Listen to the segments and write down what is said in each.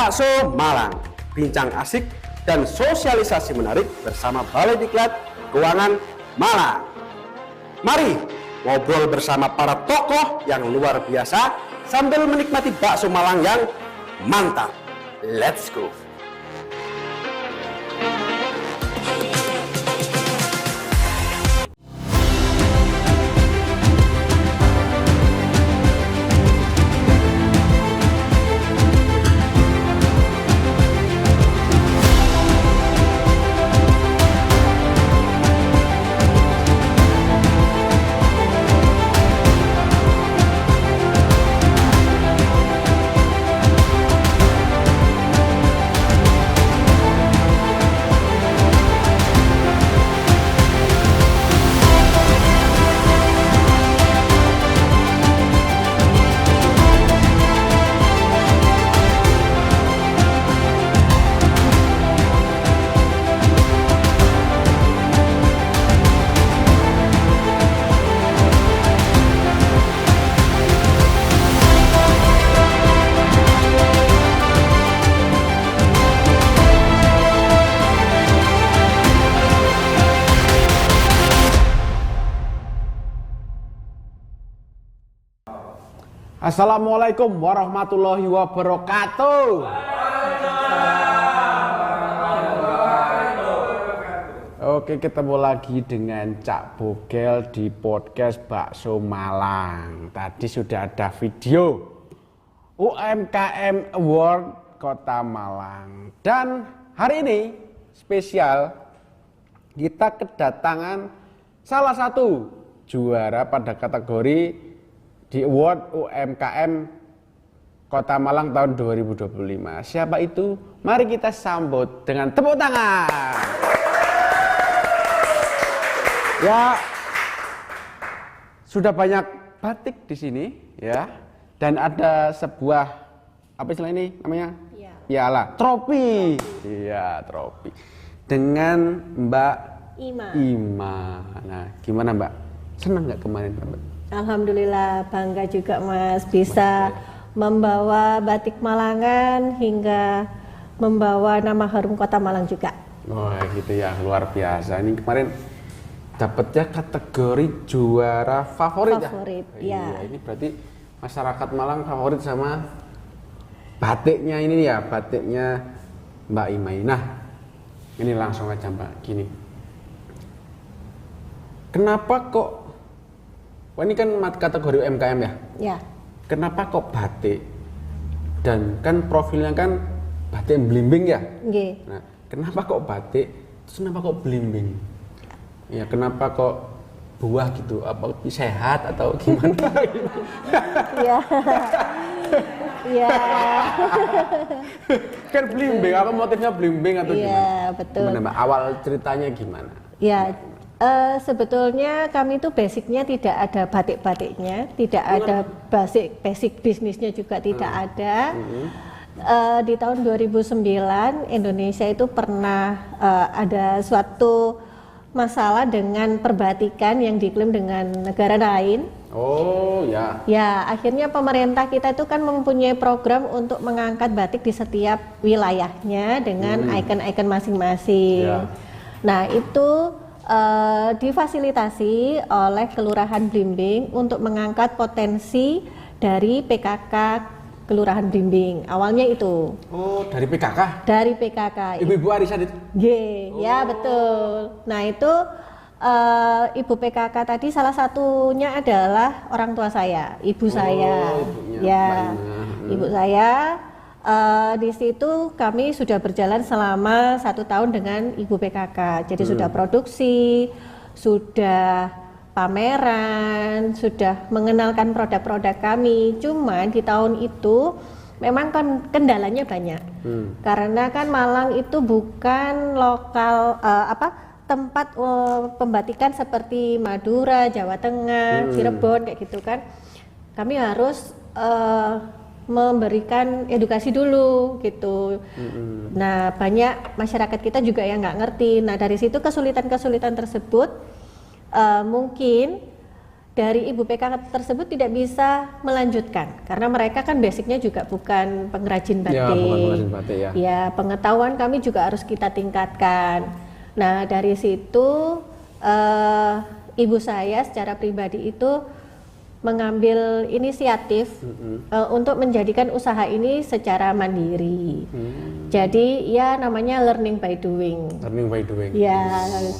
Bakso Malang, bincang asik dan sosialisasi menarik bersama Balai Diklat Keuangan Malang. Mari ngobrol bersama para tokoh yang luar biasa sambil menikmati bakso Malang yang mantap. Let's go. Assalamualaikum warahmatullahi wabarakatuh. Oke, ketemu lagi dengan Cak Bogel di podcast Bakso Malang. Tadi sudah ada video UMKM Award Kota Malang. Dan hari ini spesial, kita kedatangan salah satu juara pada kategori di Award UMKM Kota Malang tahun 2025. Siapa itu? Mari kita sambut dengan tepuk tangan. Ya, sudah banyak batik di sini, ya. Dan ada sebuah apa istilah ini namanya? Piala, trofi. Iya, trofi. Dengan Mbak Ima. Nah, gimana Mbak? Senang nggak kemarin Mbak? Alhamdulillah, bangga juga Mas bisa membawa batik Malangan hingga membawa nama harum Kota Malang juga. Oh gitu ya, luar biasa. Ini kemarin dapatnya kategori juara favorit ya? Ya. Iya, ini berarti masyarakat Malang favorit sama batiknya ini ya, batiknya Mbak Imai. Nah, ini langsung aja Mbak, gini. Kenapa kok wah, ini kan kategori UMKM ya? Ya. Kenapa kok batik? Dan kan profilnya kan batik belimbing ya? Nggih. Nah, kenapa kok batik? Terus kenapa kok belimbing? Ya, kenapa kok buah gitu? Apa lebih sehat atau gimana? Iya. Iya. Kan belimbing, apa motifnya belimbing atau gimana? Iya, betul. Gimana Mbak? Awal ceritanya gimana? Ya. Sebetulnya kami itu basicnya tidak ada batik-batiknya, tidak ada basic bisnisnya juga tidak ada. Di tahun 2009 Indonesia itu pernah ada suatu masalah dengan perbatikan yang diklaim dengan negara lain. Oh ya. Ya, akhirnya pemerintah kita itu kan mempunyai program untuk mengangkat batik di setiap wilayahnya dengan ikon-ikon masing-masing. Ya. Nah, itu difasilitasi oleh Kelurahan Blimbing untuk mengangkat potensi dari PKK Kelurahan Blimbing. Awalnya itu. Oh, dari PKK? Dari PKK. Ibu-ibu arisan itu? Ya betul. Nah itu ibu PKK tadi salah satunya adalah orang tua saya, ibu saya. Ya, ibu saya. Di situ kami sudah berjalan selama 1 tahun dengan ibu PKK. Jadi sudah produksi, sudah pameran, sudah mengenalkan produk-produk kami. Cuman di tahun itu memang kendalanya banyak. Karena kan Malang itu bukan lokal tempat pembatikan seperti Madura, Jawa Tengah, Cirebon kayak gitu kan. Kami harus memberikan edukasi dulu gitu. Nah, banyak masyarakat kita juga yang nggak ngerti. Nah, dari situ kesulitan-kesulitan tersebut mungkin dari ibu PK tersebut tidak bisa melanjutkan karena mereka kan basicnya juga bukan pengrajin batik. Ya, bukan pengrajin batik ya. Ya, pengetahuan kami juga harus kita tingkatkan. Nah, dari situ ibu saya secara pribadi itu mengambil inisiatif untuk menjadikan usaha ini secara mandiri. Jadi ya namanya learning by doing. Learning by doing. Ya,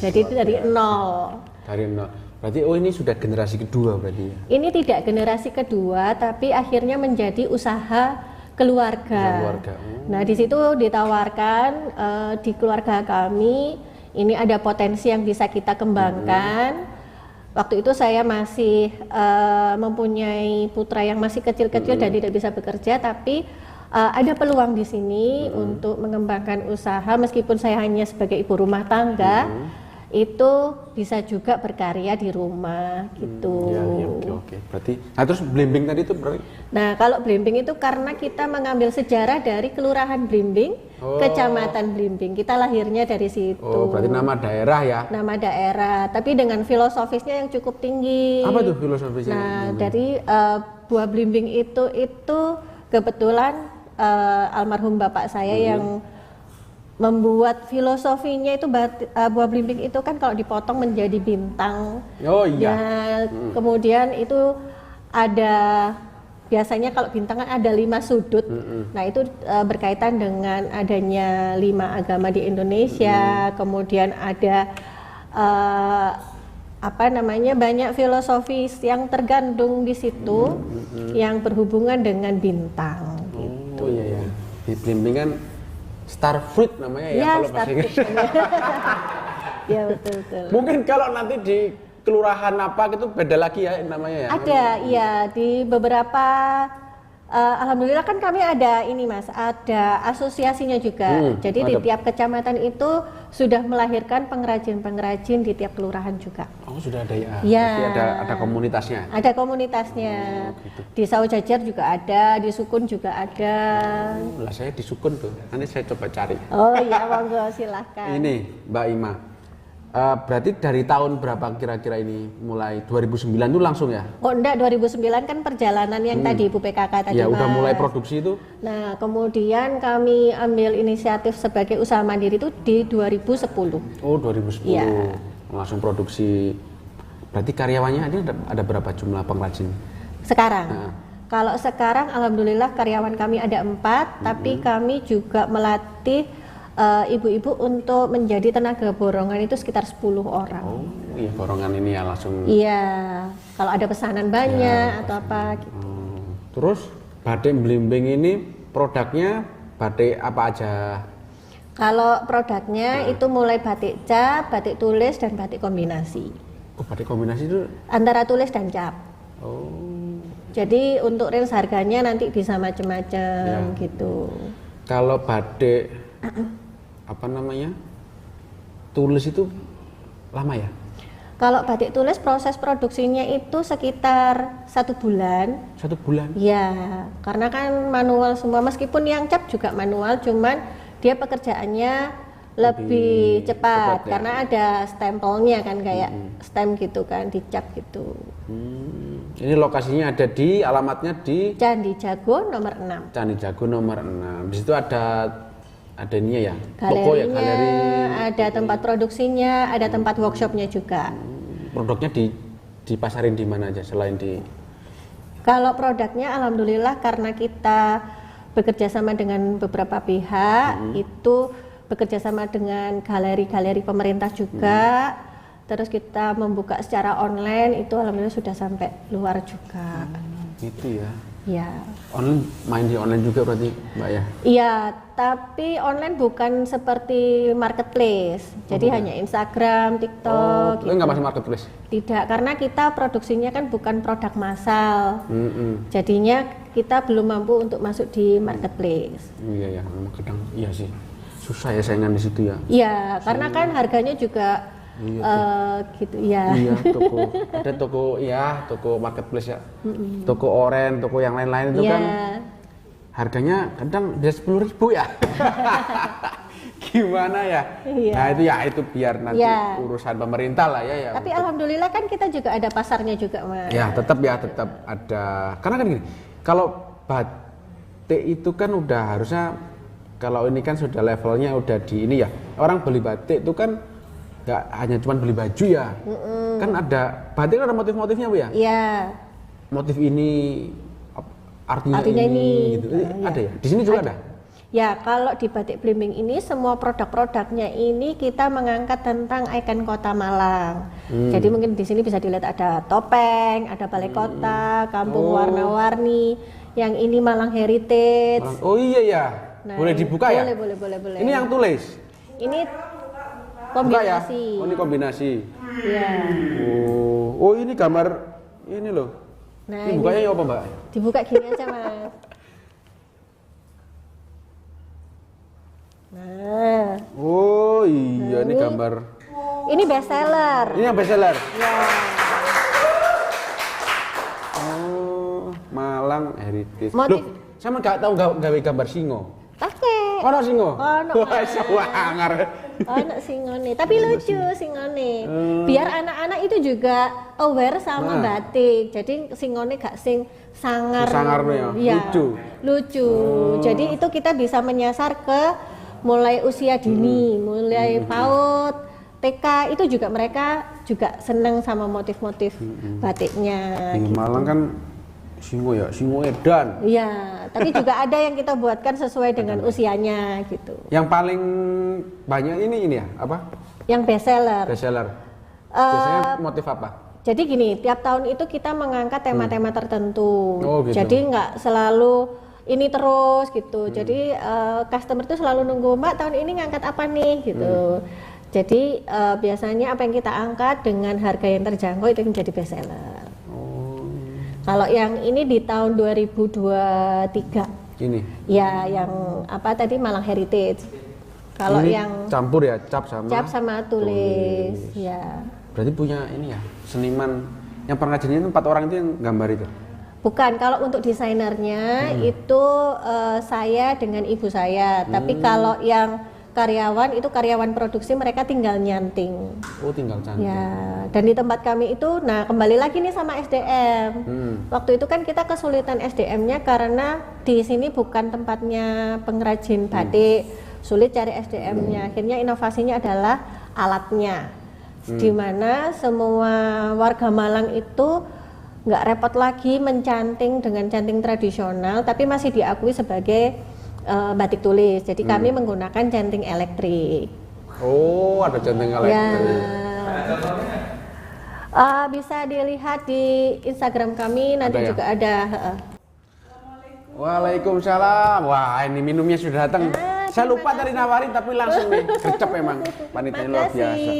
jadi itu dari nol. Dari nol. Berarti ini sudah generasi kedua berarti ya? Ini tidak generasi kedua, tapi akhirnya menjadi usaha keluarga. Nah, di situ ditawarkan di keluarga kami ini ada potensi yang bisa kita kembangkan. Waktu itu saya masih mempunyai putra yang masih kecil-kecil dan tidak bisa bekerja, tapi ada peluang di sini untuk mengembangkan usaha meskipun saya hanya sebagai ibu rumah tangga. Itu bisa juga berkarya di rumah gitu. Ya, oke. Berarti, nah terus Blimbing tadi itu berarti? Nah, kalau Blimbing itu karena kita mengambil sejarah dari Kelurahan Blimbing, Kecamatan Blimbing. Kita lahirnya dari situ. Oh, berarti nama daerah ya? Nama daerah, tapi dengan filosofisnya yang cukup tinggi. Apa tuh filosofisnya? Nah, dari buah Blimbing itu kebetulan almarhum bapak saya yang membuat filosofinya itu buah blimbing itu kan kalau dipotong menjadi bintang. Oh iya. Ya, kemudian itu ada biasanya kalau bintang kan ada 5 sudut. Nah, itu berkaitan dengan adanya 5 agama di Indonesia. Kemudian ada banyak filosofis yang tergandung di situ yang berhubungan dengan bintang. Oh iya ya. Di Blimbing kan Star Fruit namanya ya, kalau bahasa Inggris. Ya betul. Mungkin kalau nanti di kelurahan apa gitu beda lagi ya namanya ya? Ada, iya di beberapa. Alhamdulillah kan kami ada ini Mas, ada asosiasinya juga. Jadi di tiap kecamatan itu sudah melahirkan pengrajin-pengrajin di tiap kelurahan juga. Oh sudah ada ya? Ya. Berarti ada komunitasnya? Ada komunitasnya. Gitu. Di Saujajar juga ada, di Sukun juga ada. Lah saya di Sukun tuh, nanti saya coba cari. Oh iya, monggo silahkan. Ini Mbak Ima, berarti dari tahun berapa kira-kira ini? Mulai 2009 itu langsung ya? Oh enggak, 2009 kan perjalanan yang tadi Ibu PKK tadi ya, Mas. udah mulai produksi itu? Nah kemudian kami ambil inisiatif sebagai usaha mandiri itu di 2010. Oh 2010, ya. Langsung produksi. Berarti karyawannya ada berapa jumlah pengrajin? Sekarang? Nah. Kalau sekarang alhamdulillah karyawan kami ada 4, tapi kami juga melatih ibu-ibu untuk menjadi tenaga borongan itu sekitar 10 orang. Oh iya, borongan ini ya langsung. Iya, kalau ada pesanan banyak atau apa gitu. Terus batik Blimbing ini produknya batik apa aja? Kalau produknya itu mulai batik cap, batik tulis dan batik kombinasi. Oh, batik kombinasi itu antara tulis dan cap. Oh. Jadi untuk range harganya nanti bisa macam-macam gitu. Kalau batik apa namanya? Tulis itu lama ya? Kalau batik tulis proses produksinya itu sekitar 1 bulan. 1 bulan? Ya, karena kan manual semua. Meskipun yang cap juga manual, cuman dia pekerjaannya lebih cepat ya? Karena ada stempelnya kan kayak stem gitu kan, dicap gitu. Ini lokasinya ada di alamatnya di Candi Jago nomor 6. Candi Jago nomor 6. Di situ ada ini ya, toko ya, galeri, ada tempat produksinya, ada tempat workshopnya juga. Produknya dipasarin di mana aja selain di? Kalau produknya alhamdulillah karena kita bekerja sama dengan beberapa pihak, itu bekerja sama dengan galeri-galeri pemerintah juga. Terus kita membuka secara online itu alhamdulillah sudah sampai luar juga. Gitu ya. Ya. Online, main di online juga berarti Mbak ya? Iya, tapi online bukan seperti marketplace. Jadi hanya Instagram, TikTok. Gitu. Nggak masuk marketplace? Tidak, karena kita produksinya kan bukan produk massal. Jadinya kita belum mampu untuk masuk di marketplace. Iya ya, kadang iya sih. Susah ya saingan di situ ya. Iya, karena kan harganya juga gitu ya. Iya, ada toko marketplace ya. Toko oren, toko yang lain-lain itu kan harganya kadang bisa 10.000 ya. gimana ya? Iya. Nah itu biar nanti urusan pemerintah lah ya. Tapi alhamdulillah kan kita juga ada pasarnya juga, Mas. Ya tetap ada. Karena kan gini, kalau batik itu kan udah harusnya, kalau ini kan sudah levelnya udah di ini ya. Orang beli batik itu kan nggak hanya cuma beli baju ya. Kan ada batik kan ada motif-motifnya Bu ya? Iya. Motif ini artinya ini gitu. Ada ya? Di sini juga ada? Ya, kalau di Batik Blimbing ini semua produk-produknya ini kita mengangkat tentang ikon Kota Malang. Jadi mungkin di sini bisa dilihat ada topeng, ada balai kota, kampung warna-warni. Yang ini Malang Heritage. Oh iya ya. Nah, boleh dibuka ya? Boleh. Ini yang tulis. Ini kombinasi. Ya? Oh, ini kombinasi. Iya. Oh ini gambar ini loh. Nah, ini bukanya ya apa, Mbak? Dibuka gini aja, Mas. Nah. Oh iya, ini gambar. Ini best seller. Ini yang best seller. Ya. Oh, Malang Heritage. Motif. Loh, saya nggak tahu gawe gambar singo. Pakai. Ono singo. Ono. Wah, sangar. Ono singone, tapi lucu singone. Biar anak-anak itu juga aware sama batik. Jadi singone gak sing sangar. Sangarnya ya. Lucu. Jadi itu kita bisa menyasar ke mulai usia dini, mulai PAUD, TK, itu juga mereka juga seneng sama motif-motif batiknya. Di Malang kan singo ya, singo edan. Iya, tapi juga ada yang kita buatkan sesuai dengan usianya gitu. Yang paling banyak ini ya, apa? Yang best seller. Best seller. Biasanya motif apa? Jadi gini, tiap tahun itu kita mengangkat tema-tema tertentu. Oh, gitu. Jadi nggak selalu ini terus gitu. Jadi customer itu selalu nunggu, Mbak tahun ini ngangkat apa nih gitu. Jadi biasanya apa yang kita angkat dengan harga yang terjangkau itu menjadi best seller. Kalau yang ini di tahun 2023. Ini. Ya, yang apa tadi Malang Heritage. Kalau ini yang campur ya, cap sama tulis. Ya. Berarti punya ini ya, seniman yang pernah jadi 4 orang itu yang gambar itu. Bukan, kalau untuk desainernya itu saya dengan ibu saya. Tapi kalau yang karyawan itu karyawan produksi, mereka tinggal nyanting. Oh, tinggal cantik. Ya, dan di tempat kami itu, nah kembali lagi nih sama SDM. Waktu itu kan kita kesulitan SDM-nya karena di sini bukan tempatnya pengrajin batik, sulit cari SDM-nya. Akhirnya inovasinya adalah alatnya, di mana semua warga Malang itu nggak repot lagi mencanting dengan canting tradisional, tapi masih diakui sebagai batik tulis. Jadi kami menggunakan canting elektrik. Oh, ada canting elektrik. Ya. Bisa dilihat di Instagram kami, nanti ada juga ada. Waalaikumsalam. Wah, ini minumnya sudah datang. Saya lupa tadi nawarin, tapi langsung nih gercep emang. Panitianya luar biasa.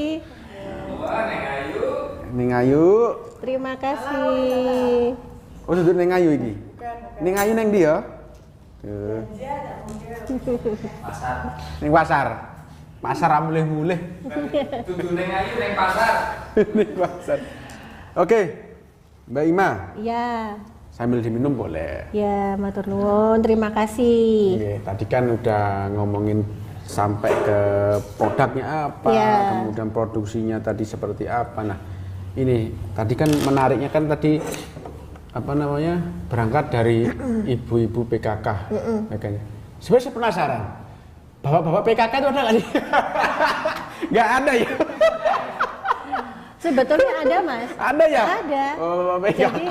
Ning Ayu. Terima kasih. Oh, duduk Ning Ayu iki. Ning Ayu neng dia. Ning pasar. Pasar mulih-mulih. Dudu ning Ayu ning pasar. Ning pasar. Oke. Mbak Ima. Ya. Sambil diminum boleh. Ya, matur nuwun. Terima kasih. Oke, tadi kan udah ngomongin sampai ke produknya apa, kemudian produksinya tadi seperti apa. Nah, ini tadi kan menariknya kan tadi apa namanya, berangkat dari ibu-ibu PKK. Makanya sebenarnya saya penasaran, bapak-bapak PKK itu ada nggak sih? Nggak ada ya? Sebetulnya ada, Mas. Ada ya? Ada. Oh, PKK. Jadi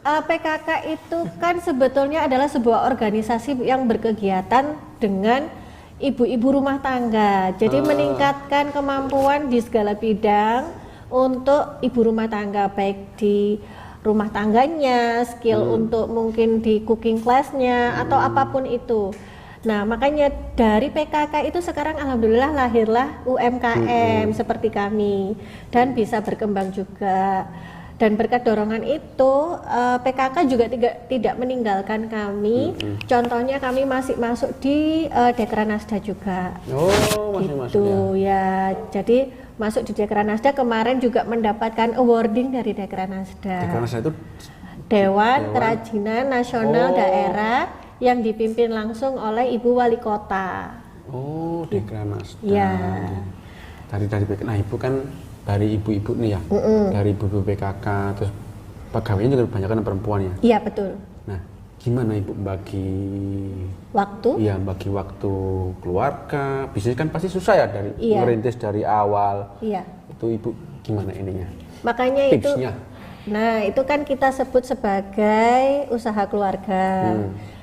PKK itu kan sebetulnya adalah sebuah organisasi yang berkegiatan dengan ibu-ibu rumah tangga. Jadi meningkatkan kemampuan di segala bidang untuk ibu rumah tangga, baik di rumah tangganya, skill untuk mungkin di cooking class-nya atau apapun itu. Nah, makanya dari PKK itu sekarang alhamdulillah lahirlah UMKM seperti kami dan bisa berkembang juga. Dan berkat dorongan itu PKK juga tidak meninggalkan kami. Contohnya kami masih masuk di Dekranasda juga. Oh, masih masuk ya. Jadi masuk di Dekranasda kemarin juga mendapatkan awarding dari Dekranasda. Dekranasda itu Dewan Kerajinan Nasional Daerah yang dipimpin langsung oleh Ibu Wali Kota. Oh, Dekra Nasdaq. Iya. Dari PKK. Nah, ibu kan dari ibu-ibu nih ya. Dari ibu PKK terus pegawainya juga kebanyakan perempuan ya. Iya, betul. Nah, gimana ibu bagi Waktu? Iya, bagi waktu keluarga. Bisnis kan pasti susah ya dari merintis dari awal. Iya. Itu ibu gimana ininya? Makanya Tipsnya. Nah, itu kan kita sebut sebagai usaha keluarga.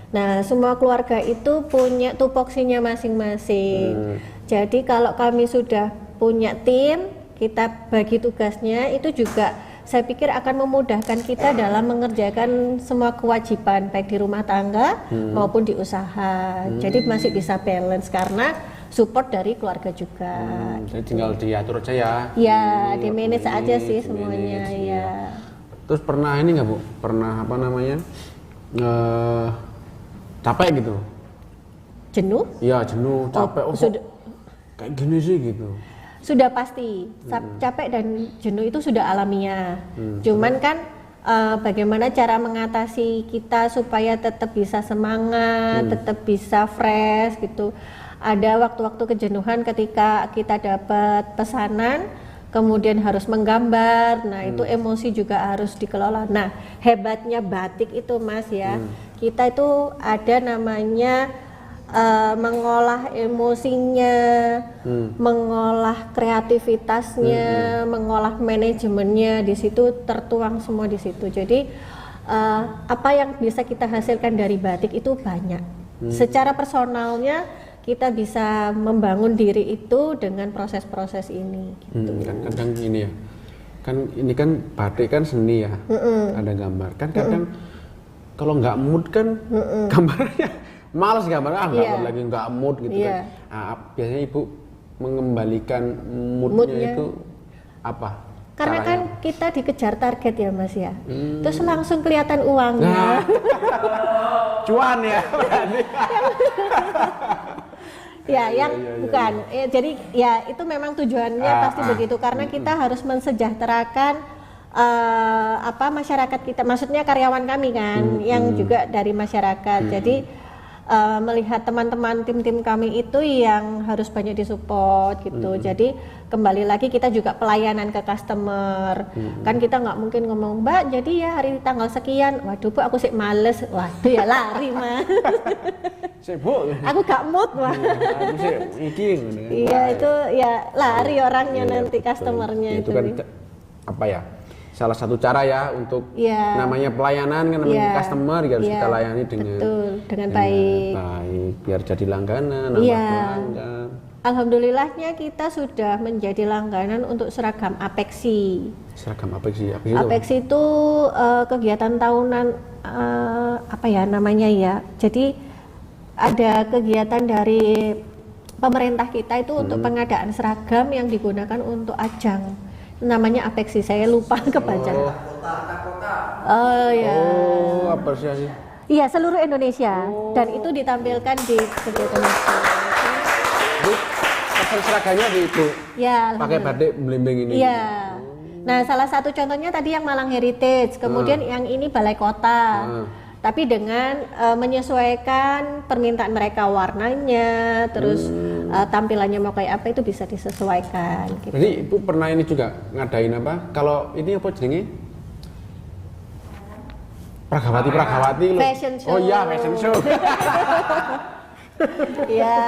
Nah, semua keluarga itu punya tupoksinya masing-masing. Jadi kalau kami sudah punya tim, kita bagi tugasnya, itu juga saya pikir akan memudahkan kita dalam mengerjakan semua kewajiban baik di rumah tangga maupun di usaha. Jadi masih bisa balance karena support dari keluarga juga. Jadi tinggal diatur aja ya. Ya, di manage aja sih semuanya ya. Terus pernah ini nggak Bu? Pernah apa namanya? Capek gitu? Jenuh? Iya, jenuh, capek. Oh, sudah, kayak gini sih gitu. sudah pasti. Capek dan jenuh itu sudah alamiah. Cuman kan bagaimana cara mengatasi kita supaya tetap bisa semangat, tetap bisa fresh gitu. Ada waktu-waktu kejenuhan ketika kita dapat pesanan, kemudian harus menggambar, nah itu emosi juga harus dikelola. Nah, hebatnya batik itu Mas ya, kita itu ada namanya mengolah emosinya, mengolah kreativitasnya, mengolah manajemennya, di situ tertuang semua di situ. Jadi apa yang bisa kita hasilkan dari batik itu banyak. Secara personalnya kita bisa membangun diri itu dengan proses-proses ini. Gitu. Kan kadang ini ya, kan ini kan batik kan seni ya, ada gambar. Kan kadang kalau nggak mood kan gambarnya malas gambarnya, nggak lagi nggak mood gitu kan. Biasanya ibu mengembalikan moodnya itu apa? Karena caranya? kan kita dikejar target ya Mas ya, terus langsung kelihatan uangnya. Cuan ya berarti. Bukan. Jadi ya itu memang tujuannya pasti begitu karena kita harus mensejahterakan masyarakat kita. Maksudnya karyawan kami kan yang juga dari masyarakat. Jadi melihat teman-teman tim-tim kami itu yang harus banyak disupport gitu. Jadi kembali lagi kita juga pelayanan ke customer. Kan kita nggak mungkin ngomong, Mbak jadi ya hari tanggal sekian, waduh Bu aku sih males, waduh ya lari mah. Sibuk. Aku gak mood mah. Aku sih iki. Iya itu ya lari orangnya nanti customernya itu kan apa ya? Salah satu cara ya untuk namanya pelayanan kan namanya customer harus kita layani dengan baik. Biar jadi langganan, nambah pelanggan. Alhamdulillahnya kita sudah menjadi langganan untuk seragam Apeksi. Seragam Apeksi, apa itu? Apeksi itu kegiatan tahunan apa ya namanya ya. Jadi ada kegiatan dari pemerintah kita itu untuk pengadaan seragam yang digunakan untuk ajang. Namanya Apeksi, saya lupa kebaca. Oh ya. Oh, apresiasi. Iya, seluruh Indonesia. Dan itu ditampilkan di kegiatan itu. Bu, pesan seragamnya di itu. Ya, pakai batik belimbing ini. Iya. Nah, salah satu contohnya tadi yang Malang Heritage, kemudian yang ini Balai Kota. Tapi dengan menyesuaikan permintaan mereka warnanya, terus tampilannya mau kayak apa itu bisa disesuaikan. Gitu. Jadi ibu pernah ini juga ngadain apa? Kalau ini apa jenenge? Pragawati loh. Fashion show. Oh iya, fashion show. Iya.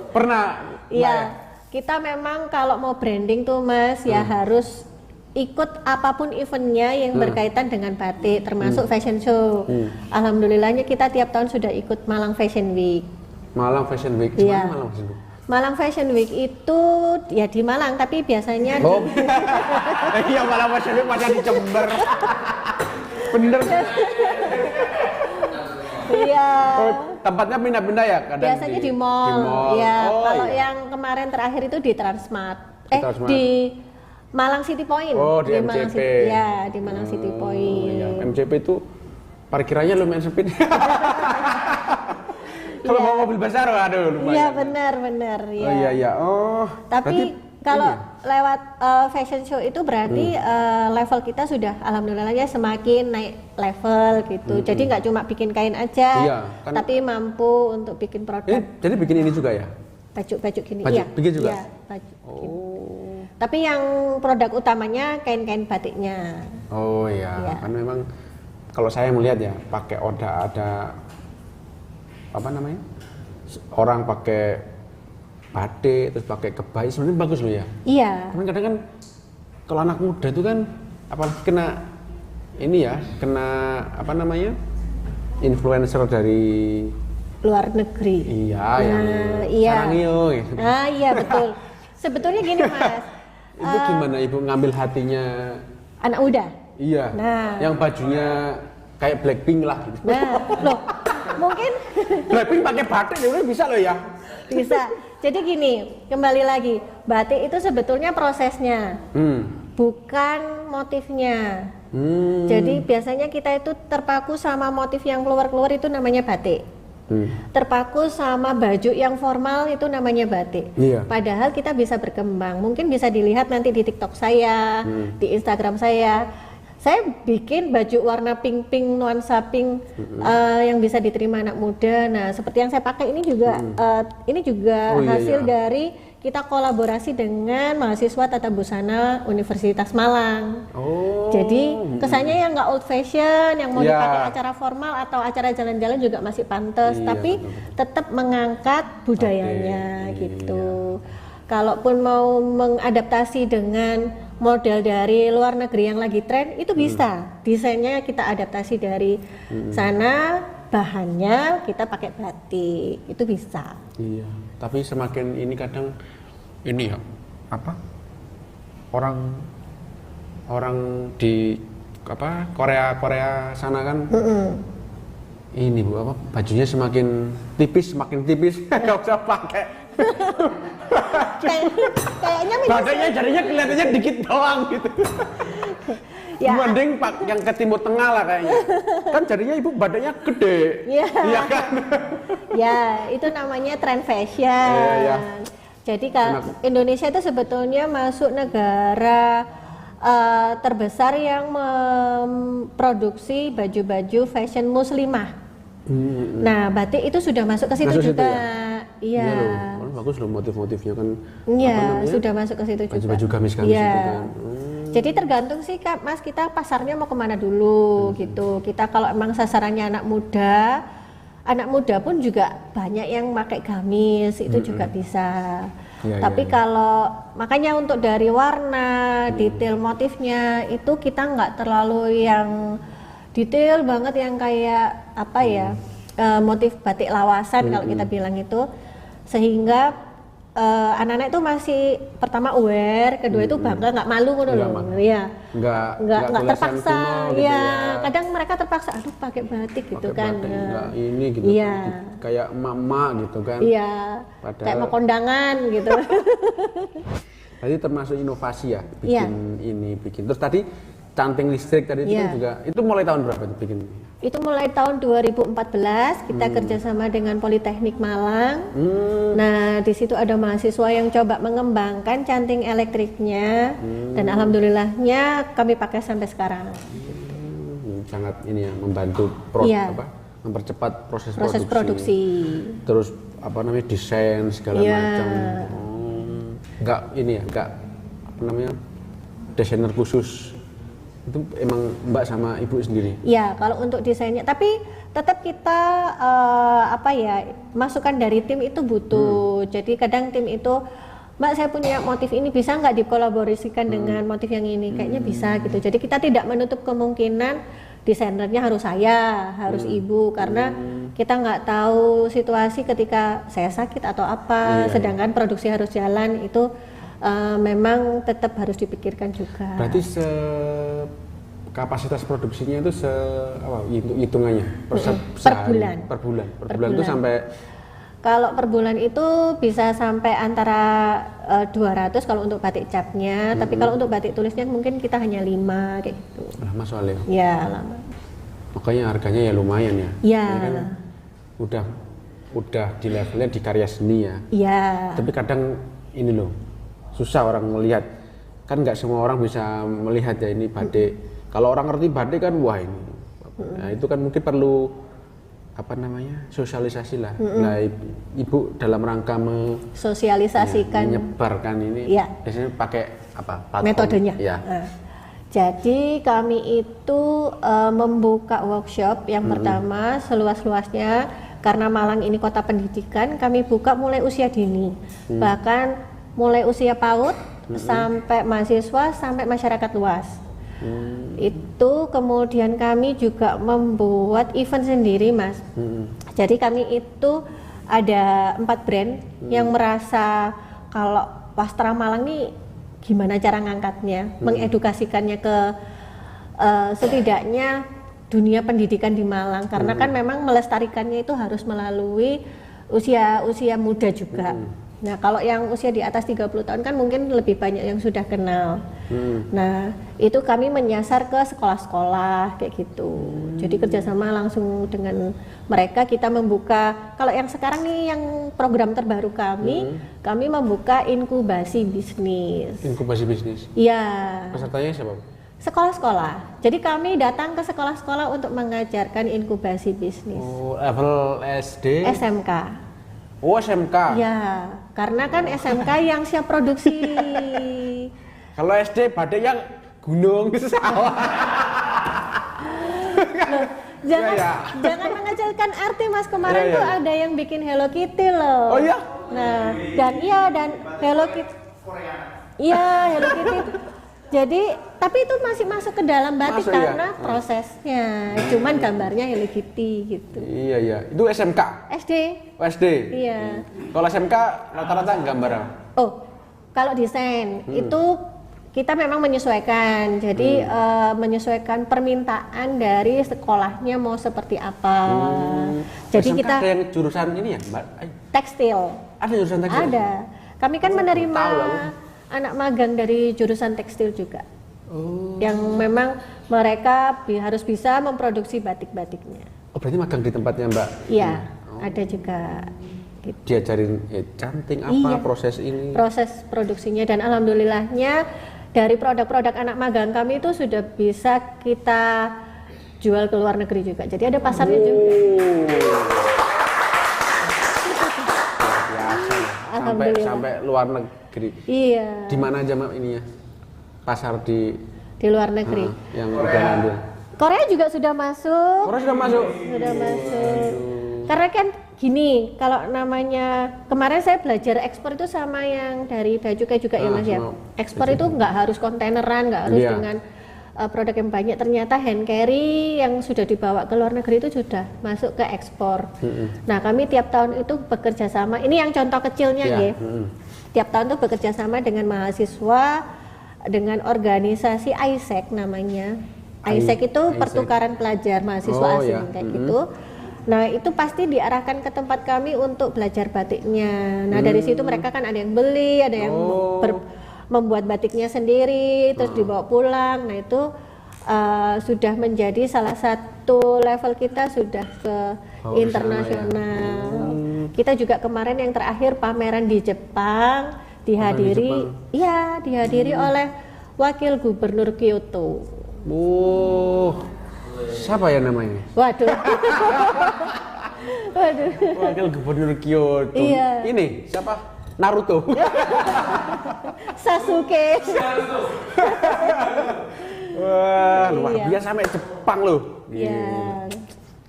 Pernah. Iya. Kita memang kalau mau branding tuh Mas ya harus ikut apapun eventnya yang berkaitan dengan batik, termasuk fashion show. Alhamdulillahnya kita tiap tahun sudah ikut Malang Fashion Week. Malang Fashion Week. Iya. Malang Fashion Week. Malang Fashion Week itu ya di Malang, tapi biasanya iya Malang Fashion Week macam di Jember. Bener. Iya. Oh, tempatnya pindah-pindah ya kadang. Biasanya di mall. Ya, kalau yang kemarin terakhir itu di Transmart. Di Malang City Point. Oh, di MCP. Malang City, ya, di Malang City Point. Iya. MCP itu parkirannya lumayan sempit. Kalau mau mobil besar, aduh lumayan. Iya, benar. Ya. Oh iya. Oh. Tapi kalau lewat fashion show itu berarti level kita sudah alhamdulillahnya semakin naik level gitu. Jadi nggak cuma bikin kain aja, iya, kan, tapi mampu untuk bikin produk. Jadi bikin ini juga ya? baju gini. Baju Iya. bikin juga? Iya, baju. Oh. Tapi yang produk utamanya kain-kain batiknya. Oh iya, Iya. kan memang kalau saya melihat ya pakai ada apa namanya? Orang pakai batik terus pakai kebaya sebenarnya bagus loh ya. Iya. Cuman kadang kan kalau anak muda itu kan apalagi kena ini ya, kena apa namanya? Influencer dari Luar negeri. iya Nah, yang iya. Sarangio gitu. Ah iya betul. Sebetulnya gini Mas, Itu gimana Ibu ngambil hatinya? anak muda. Iya. Nah. Yang bajunya kayak Blackpink lah gitu. Nah, loh, mungkin Blackpink pakai batik ya bisa loh ya. bisa. Jadi gini, kembali lagi, batik itu sebetulnya prosesnya, bukan motifnya. Jadi biasanya kita itu terpaku sama motif yang keluar-keluar itu namanya batik. Terpaku sama baju yang formal itu namanya batik. Iya. Padahal kita bisa berkembang. Mungkin bisa dilihat nanti di TikTok saya, di Instagram saya. Saya bikin baju warna pink nuansa pink yang bisa diterima anak muda. Nah, seperti yang saya pakai ini juga Oh, iya, hasil iya. dari kita kolaborasi dengan mahasiswa Tata Busana Universitas Malang. Oh. Jadi kesannya yang nggak old fashion, yang mau Iya. dipakai acara formal atau acara jalan-jalan juga masih pantas, Iya, tapi betul. tetap mengangkat budayanya Oke, gitu. Kalaupun mau mengadaptasi dengan model dari luar negeri yang lagi tren, itu bisa. Desainnya kita adaptasi dari sana, bahannya kita pakai batik, itu bisa. Iya. Tapi semakin ini kadang ini ya apa? Orang di apa Korea sana kan ini Bu apa bajunya semakin tipis nggak usah pakai Kayaknya badannya jadinya kelihatannya dikit doang gitu. Ya. Mending yang ke Timur Tengah lah kayaknya. Kan jadinya Ibu badannya gede. Iya. Iya kan? Ya, itu namanya trend fashion. Iya, iya. Jadi Indonesia itu sebetulnya masuk negara terbesar yang memproduksi baju-baju fashion muslimah. Nah, batik itu sudah masuk ke situ Masuk situ juga. ya? Iya. Loh. Bagus loh motif-motifnya kan. Iya, apa namanya? sudah masuk ke situ juga. Baju-baju gamis-gamis Iya. itu kan. Jadi tergantung sih Kak, Mas, kita pasarnya mau kemana dulu gitu. Kita kalau emang sasarannya anak muda pun juga banyak yang pakai gamis, itu juga bisa. Iya, Tapi iya, iya. kalau makanya untuk dari warna, detail motifnya itu kita nggak terlalu yang detail banget yang kayak apa ya, motif batik lawasan kalau kita bilang itu, sehingga anak-anak itu masih pertama aware, kedua itu bangga, nggak malu ngono Nggak loh. malu. Iya. Nggak Nggak tulisan terpaksa. kuno gitu Iya, ya. kadang mereka terpaksa aduh pakai batik gitu Pakai kan. batik, Ya. nggak ini gitu. Iya. Kayak emak-emak gitu kan. Iya. Padahal- Kayak mau kondangan gitu. Tadi termasuk inovasi ya, Iya. bikin. Terus tadi canting listrik tadi itu Iya. kan juga. Itu mulai tahun berapa itu bikin? Itu mulai tahun 2014 kita kerjasama dengan Politeknik Malang. Nah, di situ ada mahasiswa yang coba mengembangkan canting elektriknya dan alhamdulillahnya kami pakai sampai sekarang. Sangat ini ya membantu Iya. mempercepat proses Produksi. Terus apa namanya desain segala Iya. macam. Enggak ini ya, enggak apa namanya desainer khusus. Itu emang Mbak sama Ibu sendiri. Ya, kalau untuk desainnya, tapi tetap kita masukan dari tim itu butuh. Jadi kadang tim itu, Mbak saya punya motif ini bisa nggak dikolaborasikan dengan motif yang ini? Kayaknya bisa gitu. Jadi kita tidak menutup kemungkinan desainernya harus saya, harus ibu, karena kita nggak tahu situasi ketika saya sakit atau apa. Iya, sedangkan produksi harus jalan itu memang tetap harus dipikirkan juga. Berarti kapasitas produksinya itu hitungannya Per sehari, bulan. per bulan itu sampai Kalau per bulan itu bisa sampai antara 200 kalau untuk batik capnya, tapi kalau untuk batik tulisnya mungkin kita hanya 5 kayak gitu. lama soalnya. Ya, lama. Makanya harganya ya lumayan ya. Ya. Ini kan udah di levelnya di karya seni ya. Iya. Tapi kadang ini loh susah orang melihat. Kan nggak semua orang bisa melihat ya ini batik. Kalau orang ngerti batik kan wah ini. Nah, itu kan mungkin perlu apa namanya sosialisasi lah. Nah ibu dalam rangka Sosialisasikan menyebarkan ini ya. biasanya pakai apa? Platform? Metodenya. Ya. Nah, jadi kami itu membuka workshop yang pertama seluas-luasnya karena Malang ini kota pendidikan, kami buka mulai usia dini, bahkan mulai usia PAUD sampai mahasiswa sampai masyarakat luas. Itu kemudian kami juga membuat event sendiri, Mas. Jadi kami itu ada 4 brand yang merasa kalau Wastra Malang nih gimana cara ngangkatnya, mengedukasikannya ke setidaknya dunia pendidikan di Malang, karena kan memang melestarikannya itu harus melalui usia muda juga. Nah, kalau yang usia di atas 30 tahun kan mungkin lebih banyak yang sudah kenal. Nah, itu kami menyasar ke sekolah-sekolah kayak gitu. Jadi kerjasama langsung dengan mereka, kita membuka. Kalau yang sekarang nih yang program terbaru kami membuka inkubasi bisnis. Inkubasi bisnis. Iya. Pesertanya siapa? Sekolah-sekolah. Jadi kami datang ke sekolah-sekolah untuk mengajarkan inkubasi bisnis. Oh, level SD? SMK. Oh, SMK. Ya, karena kan SMK yang siap produksi. Kalau SD pada yang gunung sawah. Loh, jangan Ya. jangan mengecilkan arti, Mas. Kemarin Ya. tuh ada yang bikin Hello Kitty loh. Oh iya? Nah, dan Hello Kitty. Iya, Hello Kitty. Jadi, tapi itu masih masuk ke dalam batik Masuk, ya? karena prosesnya. Cuman gambarnya Hello Kitty gitu. Iya, iya. Itu SMK. SD. Oh, SD. Iya. Kalau SMK rata-rata gambar apa? Oh, kalau desain itu kita memang menyesuaikan. Jadi menyesuaikan permintaan dari sekolahnya mau seperti apa. Jadi SMK kita ada yang jurusan ini ya, Mbak? tekstil. Ada jurusan tekstil? Ada. Kami kan menerima tahu aku. anak magang dari jurusan tekstil juga. Oh. Yang memang mereka harus bisa memproduksi batik-batiknya. Oh, berarti magang di tempatnya, Mbak? Iya, ada juga. Gitu. Diajarin canting apa Iya. proses ini? Proses produksinya, dan alhamdulillahnya dari produk-produk anak magang kami itu sudah bisa kita jual ke luar negeri juga. Jadi ada pasarnya juga. Biasa ya. Alhamdulillah. Sampai luar negeri. Iya. Di mana aja Mbak ininya? Pasar di Luar negeri. yang udah ngambil. Korea juga sudah masuk. Orang sudah masuk. Sudah masuk. Karena kan gini, kalau namanya kemarin saya belajar ekspor itu sama yang dari baju kayak juga ya Mas ya. sama Ekspor itu nggak harus kontaineran, nggak harus Iya. dengan produk yang banyak. Ternyata hand carry yang sudah dibawa ke luar negeri itu sudah masuk ke ekspor. Nah, kami tiap tahun itu bekerja sama. Ini yang contoh kecilnya Iya. ya. Tiap tahun tuh bekerja sama dengan mahasiswa, dengan organisasi ISEC namanya. ISEC itu ISEC. pertukaran pelajar mahasiswa Oh, asing ya. kayak gitu. Nah, itu pasti diarahkan ke tempat kami untuk belajar batiknya. Nah, dari situ mereka kan ada yang beli, ada yang Oh. membuat batiknya sendiri, terus dibawa pulang. Nah, itu sudah menjadi salah satu level kita sudah ke internasional. Kita juga kemarin yang terakhir pameran di Jepang dihadiri, iya dihadiri oleh Wakil Gubernur Kyoto. Oh, siapa ya namanya? Waduh. Waduh. Wakil Gubernur Kyoto. Iya. Ini siapa? Naruto. Sasuke. Wah, luar Iya. biasa sampai Jepang loh. Iya.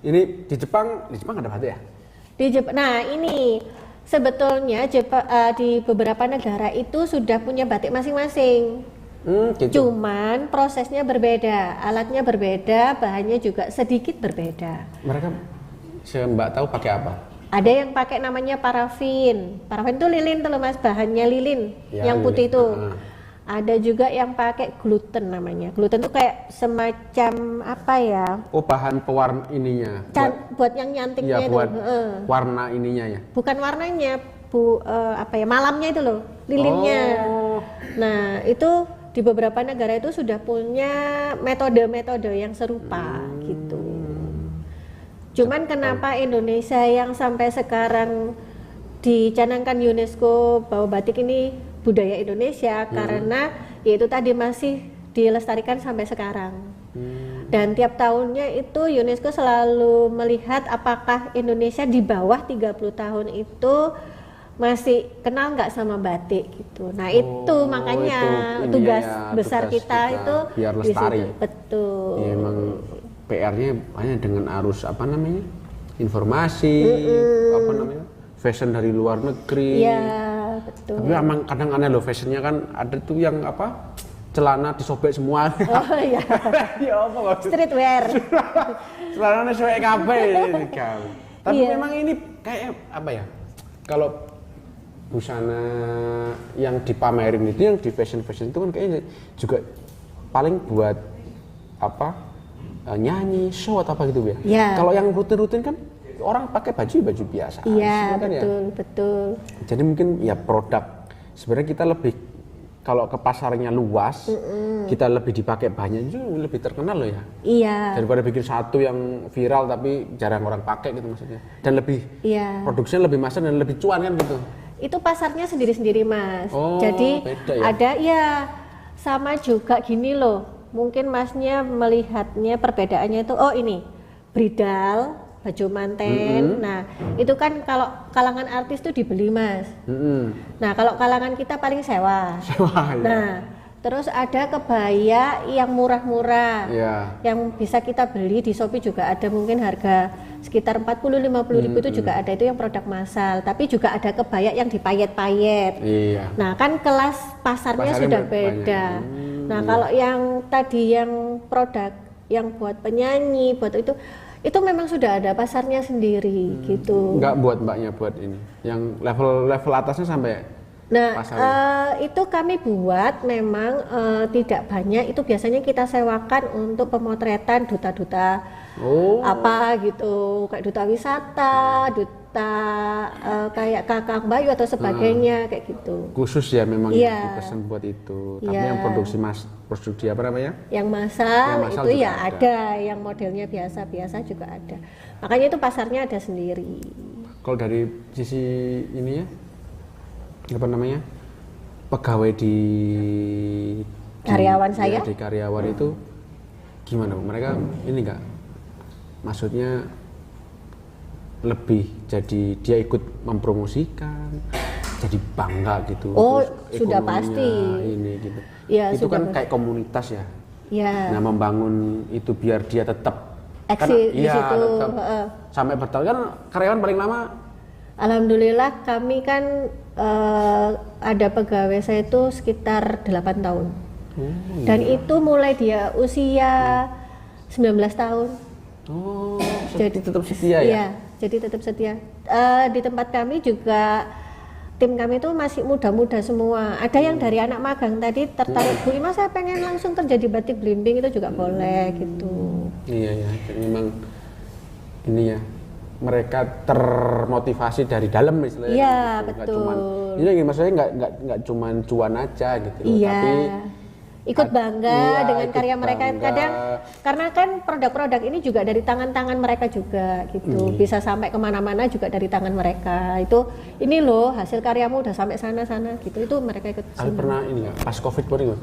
Ini di Jepang ada batik ya? Di Jepang. Nah, ini sebetulnya di beberapa negara itu sudah punya batik masing-masing. Gitu. Cuman prosesnya berbeda, alatnya berbeda, bahannya juga sedikit berbeda. Mereka Mbak tahu pakai apa? Ada yang pakai namanya parafin. Parafin itu lilin tuh loh Mas, bahannya lilin Ya, yang putih lilin. itu. Ada juga yang pakai gluten namanya. Gluten itu kayak semacam apa ya? Oh, bahan pewarna ininya. Buat yang nyantiknya Iya, itu. buat Heeh. warna ininya ya. Bukan warnanya, apa ya? Malamnya itu loh, lilinnya. Oh. Nah, itu di beberapa negara itu sudah punya metode-metode yang serupa gitu. Cuman kenapa Indonesia yang sampai sekarang dicanangkan UNESCO bahwa batik ini budaya Indonesia, karena yaitu tadi masih dilestarikan sampai sekarang. Dan tiap tahunnya itu UNESCO selalu melihat apakah Indonesia di bawah 30 tahun itu masih kenal nggak sama batik gitu. Nah itu makanya itu tugas ya, besar tugas kita itu biar di lestari. situ. Betul. Ya, emang PR-nya hanya dengan arus apa namanya informasi, apa namanya fashion dari luar negeri. Iya betul. Tapi emang kadang aneh loh fashionnya kan ada tuh yang apa celana disobek semua. Oh iya. Ya apa kok? Streetwear. Celananya sobek kabeh. Tapi Iya. memang ini kayak apa ya? Kalau busana yang dipamerin itu yang di fashion itu kan kayaknya juga paling buat apa nyanyi show atau apa gitu ya. Ya. Kalau yang rutin kan orang pakai baju biasa. Iya semua kan ya. betul. Jadi mungkin ya produk sebenarnya kita lebih kalau ke pasarnya luas kita lebih dipakai banyak itu lebih terkenal loh ya. Iya. Daripada bikin satu yang viral tapi jarang orang pakai gitu maksudnya. Dan lebih Iya. produksinya lebih massal dan lebih cuan kan gitu. Itu pasarnya sendiri-sendiri Mas. Oh, Jadi beda ya? ada ya sama juga gini loh. Mungkin Masnya melihatnya perbedaannya itu oh ini bridal, baju manten. Nah, itu kan kalau kalangan artis tuh dibeli Mas. Nah, kalau kalangan kita paling sewa. Wah, ya. Nah, terus ada kebaya yang murah-murah. Ya. Yang bisa kita beli di Shopee juga ada mungkin harga sekitar 40-50 ribu itu juga ada, itu yang produk massal. Tapi juga ada kebaya yang dipayet-payet. Iya. Nah kan kelas pasarnya sudah beda. Nah kalau yang tadi yang produk yang buat penyanyi, buat itu memang sudah ada pasarnya sendiri gitu. Enggak buat mbaknya buat ini. Yang level atasnya sampai Nah, pasarnya. itu kami buat memang tidak banyak, itu biasanya kita sewakan untuk pemotretan duta-duta apa gitu, kayak duta wisata, duta kayak Kakang Bayu atau sebagainya kayak gitu. Khusus ya memang Iya. dipesan buat itu. Tapi Iya. yang produksi apa namanya? Yang massal Yang massal itu juga ya ada. ada, yang modelnya biasa-biasa juga ada. Makanya itu pasarnya ada sendiri. Kalau dari sisi ini ya apa namanya pegawai di Karyawan saya? ya, di karyawan itu gimana Bu? Mereka ini enggak maksudnya lebih jadi dia ikut mempromosikan jadi bangga gitu Oh, terus sudah ekonominya pasti. ini gitu Ya, itu sudah kan pasti. kayak komunitas ya. Ya. Nah membangun itu biar dia tetap Eksis di iya, situ, tetap heeh. sampai bertahun kan karyawan paling lama. Alhamdulillah kami kan ada pegawai saya itu sekitar 8 tahun. Dan itu mulai dia usia 19 tahun. Oh, Jadi tetap setia ya? Iya, jadi tetap setia. Di tempat kami juga tim kami itu masih muda-muda semua. Ada yang dari anak magang tadi tertarik, Bu Ima saya pengen langsung kerja di batik belimbing, itu juga boleh gitu. Iya ya, jadi memang ini ya mereka termotivasi dari dalam istilahnya. Iya, gitu. Nggak betul. Cuman, ini maksudnya nggak cuman cuan aja gitu loh, Iya. tapi Ikut bangga iya, dengan ikut karya mereka. bangga. Kadang karena kan produk-produk ini juga dari tangan-tangan mereka juga gitu. Bisa sampai kemana-mana juga dari tangan mereka. Itu ini loh hasil karyamu udah sampai sana-sana gitu. Itu mereka ikut. tapi pernah ini nggak pas COVID pun itu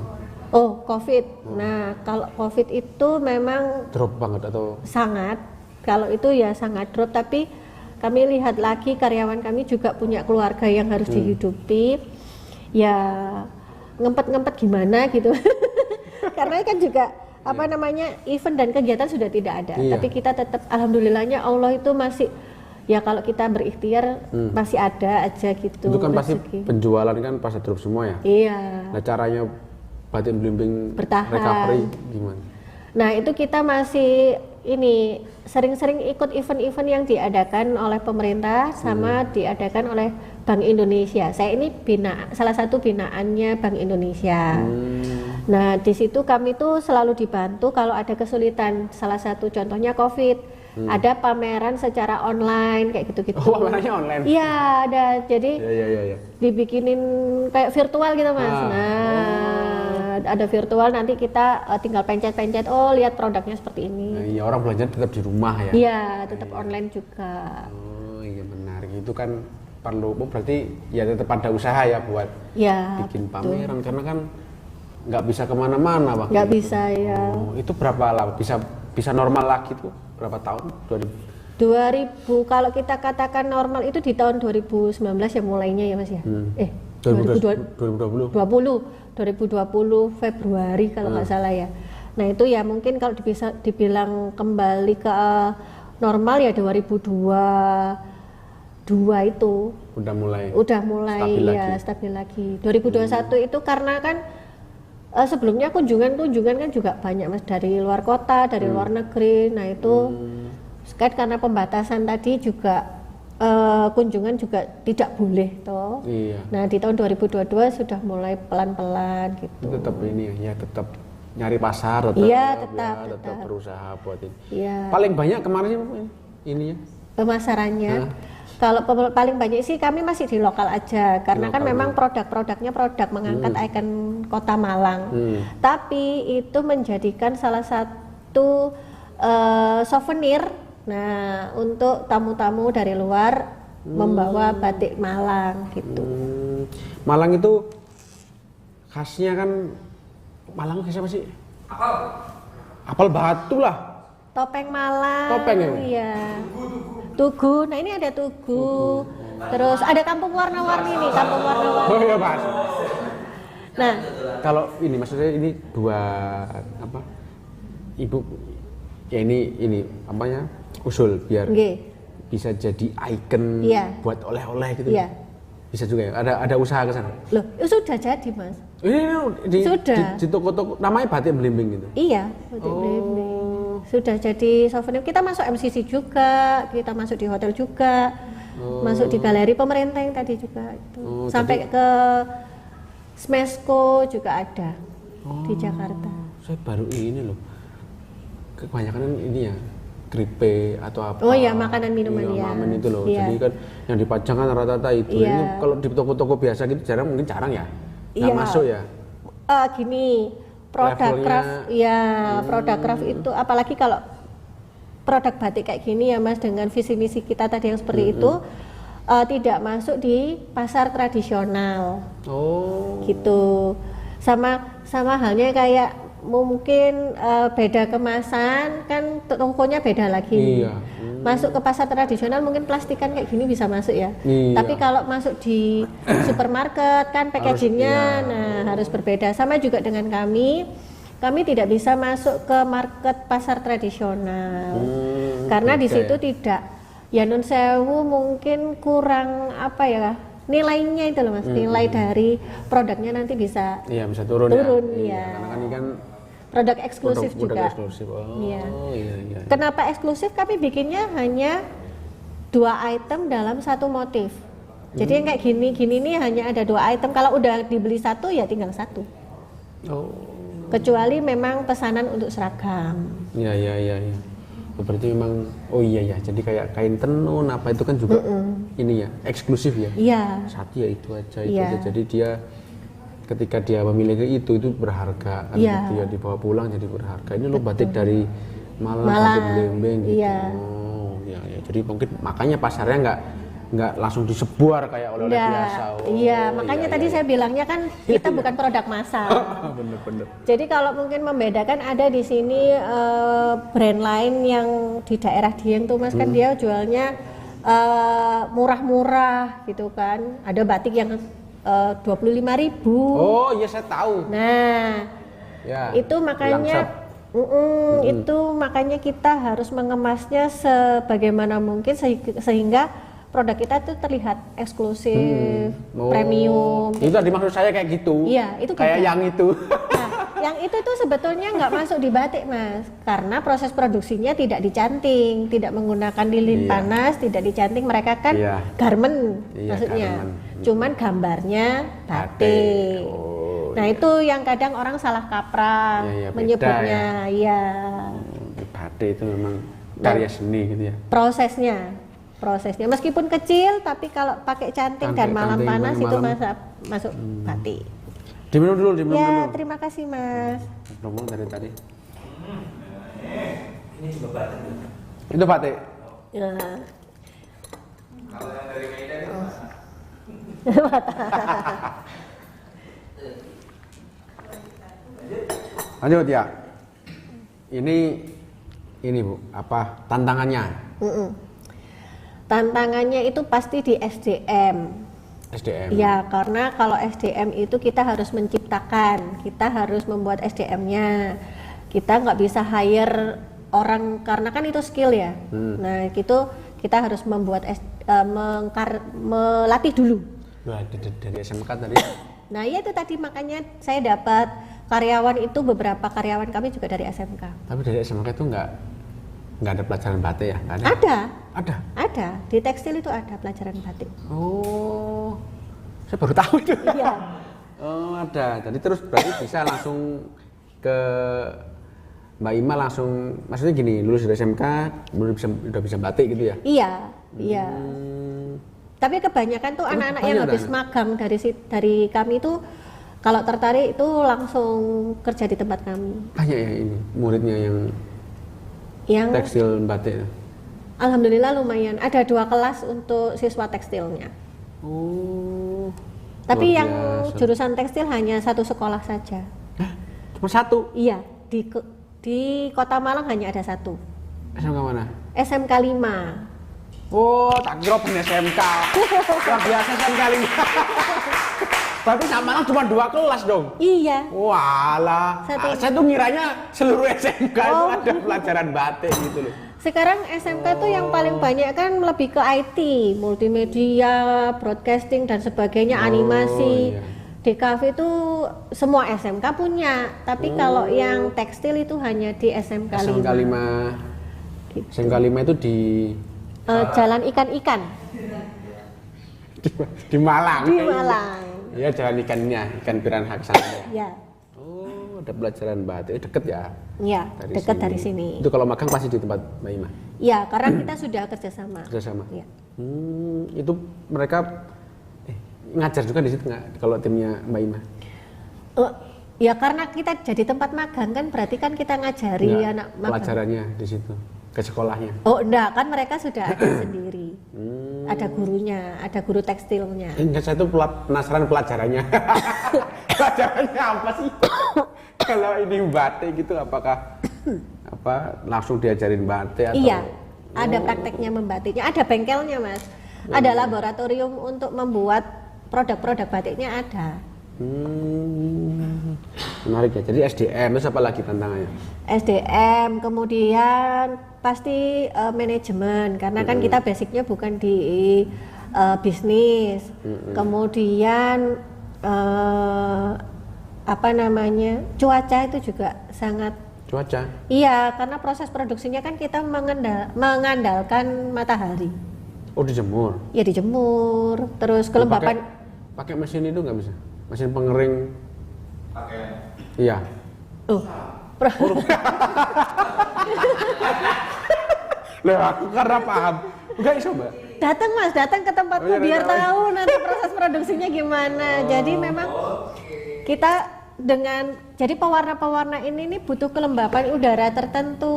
Oh, COVID. Nah, kalau COVID itu memang drop banget atau sangat, kalau itu ya sangat drop, tapi kami lihat lagi karyawan kami juga punya keluarga yang harus dihidupi, ya ngempet-ngempet gimana gitu. Karena kan juga apa namanya event dan kegiatan sudah tidak ada, Iya. tapi kita tetap alhamdulillahnya Allah itu masih ya kalau kita berikhtiar masih ada aja gitu. itu kan pasti rezeki. penjualan kan pasti drop semua ya. Iya. Nah caranya batik belimbing Bertahan. recovery gimana? Nah itu kita masih ini sering-sering ikut event-event yang diadakan oleh pemerintah sama diadakan oleh Bank Indonesia. Saya ini salah satu binaannya Bank Indonesia. Nah di situ kami tuh selalu dibantu kalau ada kesulitan. Salah satu contohnya COVID. Ada pameran secara online kayak gitu-gitu. Oh, pamerannya online? Iya ada. Jadi Iya. dibikinin kayak virtual gitu Mas. Ah. Nah, ada virtual nanti kita tinggal pencet-pencet, oh lihat produknya seperti ini. Nah, iya orang belanja tetap di rumah ya. Iya, tetap online juga. Oh iya menarik itu kan perlu berarti ya tetap ada usaha ya buat Ya, bikin pameran karena kan nggak bisa kemana-mana Bang. nggak bisa ya. Oh, itu berapa lama bisa bisa normal lagi tuh berapa tahun? 2000 kalau kita katakan normal itu di tahun 2019 ya mulainya ya Mas ya. 2020. 2020 Februari kalau nggak salah ya. Nah itu ya mungkin kalau bisa dibilang kembali ke normal ya 2022 itu Udah mulai stabil lagi. 2021 itu karena kan sebelumnya kunjungan kan juga banyak Mas dari luar kota, dari luar negeri. Nah itu kan karena pembatasan tadi juga kunjungan juga tidak boleh toh. Iya. Nah di tahun 2022 sudah mulai pelan-pelan gitu. Tetap ini ya tetap nyari pasar tetap. Iya, tetap tetap. berusaha buat ini. Iya. Paling banyak kemarin ini ya. Pemasarannya. Kalau paling banyak sih kami masih di lokal aja karena kan memang produk-produknya produk mengangkat ikon Kota Malang. Tapi itu menjadikan salah satu souvenir. Nah, untuk tamu-tamu dari luar membawa batik Malang gitu. Malang itu khasnya kan Malang khasnya apa sih? Apel batu lah. Topeng Malang. Topeng ya? Iya. Tugu. Nah, ini ada tugu. Terus ada kampung warna-warni nih, kampung warna-warni. Oh iya, Mas. Nah, kalau ini maksudnya ini dua apa? Ibu ya ini apanya? Usul biar bisa jadi ikon buat oleh-oleh gitu. Iya. Bisa juga ya. Ada usaha ke sana. Loh, sudah jadi, Mas. Ini di toko-toko namanya batik belimbing gitu. Iya, batik belimbing. Sudah jadi souvenir. Kita masuk MCC juga, kita masuk di hotel juga. Masuk di galeri pemerintah yang tadi juga itu. Sampai ke Smesco juga ada di Jakarta. Saya baru ini loh. Kebanyakan ini ya kripe atau apa. Oh iya, makanan minuman ya. Makanan itu loh. Iya. Jadi kan yang dipajang kan rata-rata itu. Iya. Ini kalau di toko-toko biasa gitu mungkin jarang ya. Nggak masuk ya. Gini, produk craft ya, produk craft itu apalagi kalau produk batik kayak gini ya Mas dengan visi misi kita tadi yang seperti itu tidak masuk di pasar tradisional. Oh. Gitu. Sama halnya kayak mungkin beda kemasan kan tokonya beda lagi. Iya. Masuk ke pasar tradisional mungkin plastikan kayak gini bisa masuk ya. Iya. Tapi kalau masuk di supermarket kan packagingnya harus berbeda. Sama juga dengan kami tidak bisa masuk ke market pasar tradisional karena di situ tidak ya non sewu mungkin kurang apa ya nilainya itu loh Mas. Nilai dari produknya nanti bisa turun ya. Iya. Karena kan ini kan produk eksklusif juga. Produk eksklusif. Iya. Iya. Kenapa eksklusif? Kami bikinnya hanya 2 item dalam satu motif. Jadi yang kayak gini nih hanya ada 2 item. Kalau udah dibeli satu ya tinggal satu. Oh. Kecuali memang pesanan untuk seragam. Iya. Berarti memang ya. Jadi kayak kain tenun apa itu kan juga ini ya eksklusif ya. Iya. Satu ya itu aja. Jadi dia ketika dia memiliki itu berharga kan dia dibawa pulang jadi berharga. Ini lo batik dari Malang. Batik belimbing gitu. Iya. Oh iya. Jadi mungkin makanya pasarnya nggak langsung disebar kayak oleh-oleh biasa. Makanya tadi saya bilangnya kan kita bukan produk massal. Bener. Jadi kalau mungkin membedakan ada di sini brand lain yang di daerah Dieng tuh Mas kan dia jualnya murah-murah gitu kan. Ada batik yang 25.000. Oh iya saya tahu. Nah, ya, itu makanya itu makanya kita harus mengemasnya sebagaimana mungkin sehingga produk kita itu terlihat eksklusif, premium. Itu tadi maksud saya kayak gitu. Iya, itu kayak yang itu. Nah, yang itu tuh sebetulnya nggak masuk di batik Mas, karena proses produksinya tidak dicanting, tidak menggunakan lilin panas, tidak dicanting. Mereka kan garment, maksudnya. Garment. Cuman gambarnya batik. Nah itu yang kadang orang salah kaprah menyebutnya. Iya. Batik itu memang karya seni gitu ya. Prosesnya meskipun kecil tapi kalau pakai canting dan malam panas itu masuk batik. Diminum dulu. Ya, terima kasih Mas. Ngomong dari tadi. Ini juga batik. Itu batik. Ya. Kalau yang dari Medan itu Lanjut ya. Ini ini Bu, apa tantangannya? Mm-mm. Tantangannya itu pasti di SDM. SDM. Ya, karena kalau SDM itu kita harus menciptakan, kita harus membuat SDM-nya. Kita nggak bisa hire orang karena kan itu skill ya. Nah, gitu kita harus membuat melatih dulu. Wah, dari SMK tadi. Nah, iya itu tadi makanya saya dapat karyawan itu beberapa karyawan kami juga dari SMK. Tapi dari SMK itu nggak ada pelajaran batik ya? Nggak ada? Ada. Ada. Di tekstil itu ada pelajaran batik. Oh, saya baru tahu itu. Iya. Oh, ada. Jadi terus berarti bisa langsung ke Mbak Ima langsung, maksudnya gini, lulus dari SMK, udah bisa batik gitu ya? Iya, iya. Tapi kebanyakan tuh anak-anak yang habis magang dari kami itu kalau tertarik itu langsung kerja di tempat kami. Banyak ya ini muridnya yang tekstil batik. Alhamdulillah lumayan. Ada 2 kelas untuk siswa tekstilnya. Oh. Tapi yang jurusan tekstil hanya 1 sekolah saja. Hah? Cuma 1? Iya, di Kota Malang hanya ada 1. SMK mana? SMK 5. Oh, tak kira punya SMK. Luar biasa SMK 5. Berarti sama Malang cuma 2 kelas dong? Iya. Walah, saya tuh ngiranya seluruh SMK itu ada pelajaran batik gitu loh. Sekarang SMK tuh yang paling banyak kan lebih ke IT, multimedia, broadcasting dan sebagainya, animasi. Iya. DKV itu semua SMK punya, tapi kalau yang tekstil itu hanya di SMK 5. SMK 5. Gitu. SMK 5 itu di Jalan Ikan-Ikan. Di Malang. Di Malang. Iya, jalan ikannya, ikan piranha ke sana. Ya. Oh, ada pelajaran batik, deket ya? Iya, dekat dari sini. Itu kalau magang pasti di tempat Mbak Ima? Iya, karena kita sudah kerjasama. Kerjasama? Iya. Itu mereka ngajar juga di situ nggak, kalau timnya Mbak Ima? Ya karena kita jadi tempat magang kan berarti kan kita ngajari anak magang. Pelajarannya di situ, ke sekolahnya? Oh enggak, kan mereka sudah ada sendiri. Ada gurunya, ada guru tekstilnya. Enggak, saya tuh penasaran pelajarannya. Pelajarannya apa sih? Kalau ini batik gitu, apakah langsung diajarin batik atau? Iya, ada prakteknya membatiknya, ada bengkelnya Mas. Ada laboratorium untuk membuat produk-produk batiknya ada. Menarik ya. Jadi SDM itu apa lagi tantangannya? SDM, kemudian pasti manajemen karena kan kita basicnya bukan di bisnis. Kemudian cuaca itu juga sangat. Cuaca? Iya, karena proses produksinya kan kita mengandalkan matahari. Oh, dijemur? Ya dijemur, terus kelembapan. Pakai mesin itu nggak bisa? Mesin pengering? Pakai. Iya. Lah aku karena paham. Enggak iso, Mbak. Datang Mas, datang ke tempatku biar tahu nanti proses produksinya gimana. Jadi memang kita jadi pewarna-pewarna ini butuh kelembapan udara tertentu.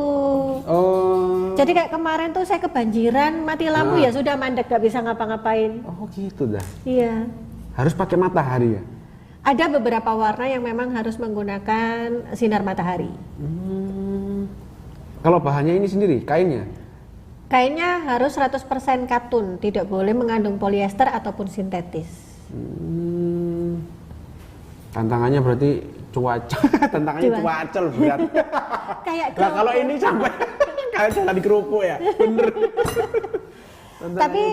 Oh. Jadi kayak kemarin tuh saya kebanjiran, mati lampu ya sudah mandek, gak bisa ngapa-ngapain. Oh gitu dah. Iya. Harus pakai matahari ya? Ada beberapa warna yang memang harus menggunakan sinar matahari. Kalau bahannya ini sendiri, kainnya? Kainnya harus 100% katun, tidak boleh mengandung polyester ataupun sintetis. Tantangannya berarti cuaca. Tantangannya cuaca loh berat. Kayak nah, kalau ini sampai kayak jalan di kerupuk ya, bener. Tapi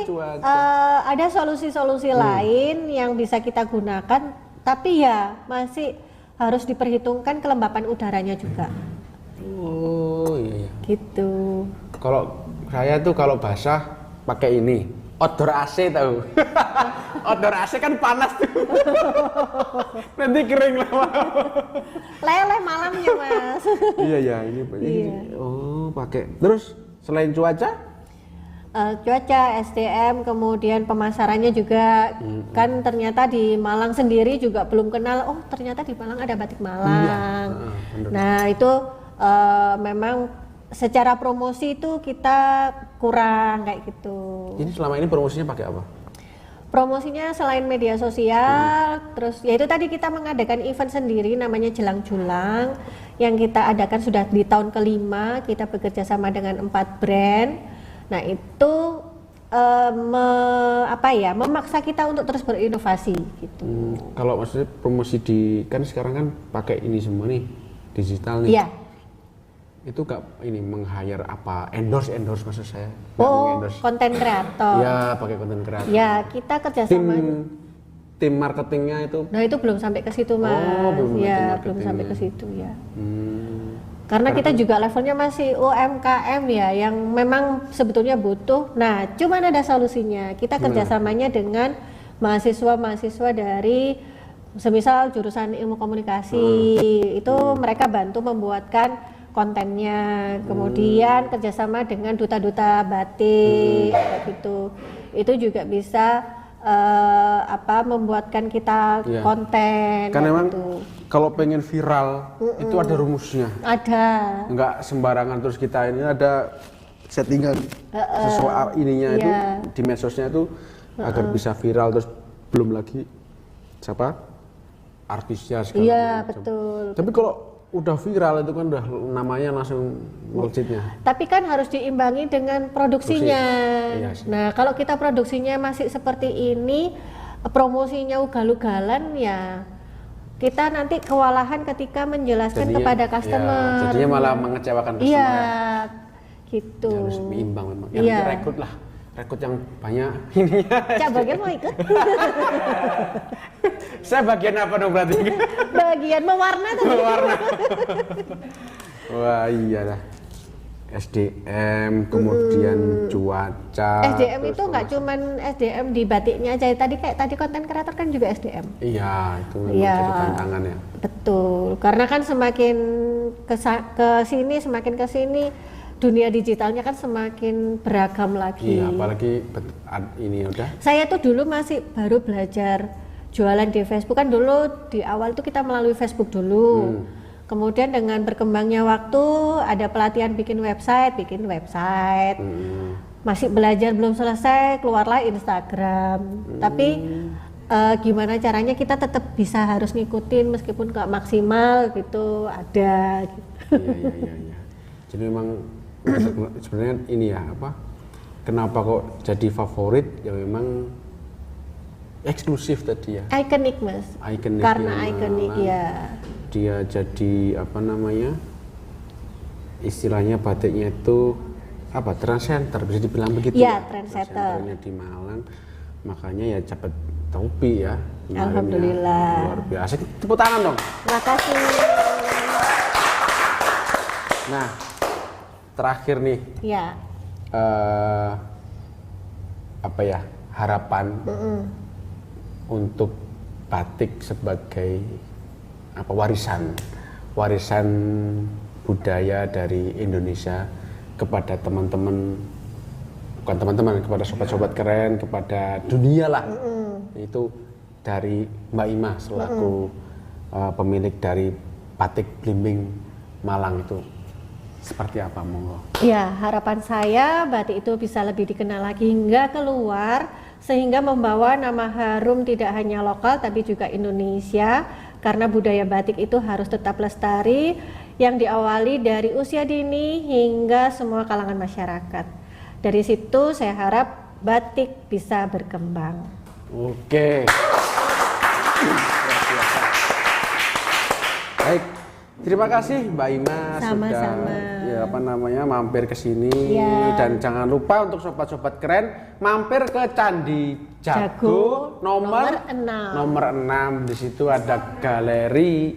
ada solusi-solusi lain yang bisa kita gunakan, tapi ya masih harus diperhitungkan kelembapan udaranya juga. Oh iya. Gitu. Kalau saya tuh kalau basah pakai ini, outdoor AC tahu. Outdoor AC kan panas tuh. Nanti kering lama-lama. Leleh malamnya Mas. Iya ini. Oh pakai. Terus selain cuaca? Cuaca, SDM, kemudian pemasarannya juga kan ternyata di Malang sendiri juga belum kenal. Oh ternyata di Malang ada batik Malang. Iya. Nah itu memang secara promosi itu kita kurang kayak gitu. Ini selama ini promosinya pakai apa? Promosinya selain media sosial, terus ya itu tadi kita mengadakan event sendiri namanya Jelang Julang yang kita adakan sudah di tahun kelima. Kita bekerja sama dengan 4 brand. Nah itu memaksa kita untuk terus berinovasi gitu. Kalau maksudnya promosi di kan sekarang kan pakai ini semua nih digital nih. Iya. Itu gak ini meng-hire apa endorse maksud saya. Konten kreator. Ya pakai konten kreator. Ya kita kerjasama. Tim marketingnya itu. Nah itu belum sampai ke situ Mas. Belum sampai ke situ ya. Karena kita juga levelnya masih UMKM ya, yang memang sebetulnya butuh. Nah, cuman ada solusinya. Kita kerjasamanya dengan mahasiswa-mahasiswa dari, semisal jurusan ilmu komunikasi, itu mereka bantu membuatkan kontennya. Kemudian kerjasama dengan duta-duta batik, kayak gitu. Itu juga bisa membuatkan kita konten. Kan memang gitu. Kalau pengen viral itu ada rumusnya. Ada. Enggak sembarangan terus kita ini ada settingan sesuai ininya itu di medsosnya itu agar bisa viral, terus belum lagi siapa artisnya segala Iya macam. betul. Tapi kalau udah viral itu kan udah namanya langsung melejitnya. Tapi kan harus diimbangi dengan produksinya. Iya sih. Nah kalau kita produksinya masih seperti ini, promosinya ugal-ugalan ya, kita nanti kewalahan ketika menjelaskan kepada customer. Jadinya malah mengecewakan customer. Iya, Ya, gitu. harus imbang memang. Iya. Rekrut yang banyak ininya. Cak bagian mau ikut? Saya bagian apa dong berarti? Bagian mewarna tuh. Mewarna. Wah iyalah. SDM, kemudian cuaca. SDM itu nggak cuman SDM di batiknya aja. Tadi konten kreator kan juga SDM. Iya, itu memang jadi tantangan ya. Betul, karena kan semakin semakin ke sini dunia digitalnya kan semakin beragam lagi. Iya, apalagi ini udah. Saya tuh dulu masih baru belajar jualan di Facebook, kan dulu di awal tuh kita melalui Facebook dulu. Kemudian dengan berkembangnya waktu ada pelatihan bikin website. Masih belajar belum selesai, keluarlah Instagram. Tapi gimana caranya kita tetap bisa harus ngikutin meskipun nggak maksimal gitu, ada gitu. Iya. Jadi memang sebenarnya ini ya kenapa kok jadi favorit ya, memang eksklusif tadi ya. Ikonik Mas. Ikonik. Karena ikonik ya. Dia jadi istilahnya batiknya itu trendsetter, bisa dibilang begitu ya. Trendsetternya di Malang, makanya ya cepet topi ya. Alhamdulillah. Luar biasa. Tepuk tangan dong. Terima kasih. Nah, terakhir nih. Ya. Harapan untuk batik sebagai warisan budaya dari Indonesia kepada teman-teman, bukan teman-teman, kepada sobat-sobat keren, kepada dunia lah. Itu dari Mbak Ima selaku pemilik dari Batik Blimbing Malang itu seperti apa, monggo? Ya, harapan saya batik itu bisa lebih dikenal lagi hingga keluar, sehingga membawa nama harum tidak hanya lokal tapi juga Indonesia. Karena budaya batik itu harus tetap lestari, yang diawali dari usia dini hingga semua kalangan masyarakat. Dari situ saya harap batik bisa berkembang. Oke. Baik, terima kasih Mbak Ima Sama-sama. sudah mampir ke sini. Dan jangan lupa untuk sobat-sobat keren mampir ke Candi Jago nomor 6. Di situ ada galeri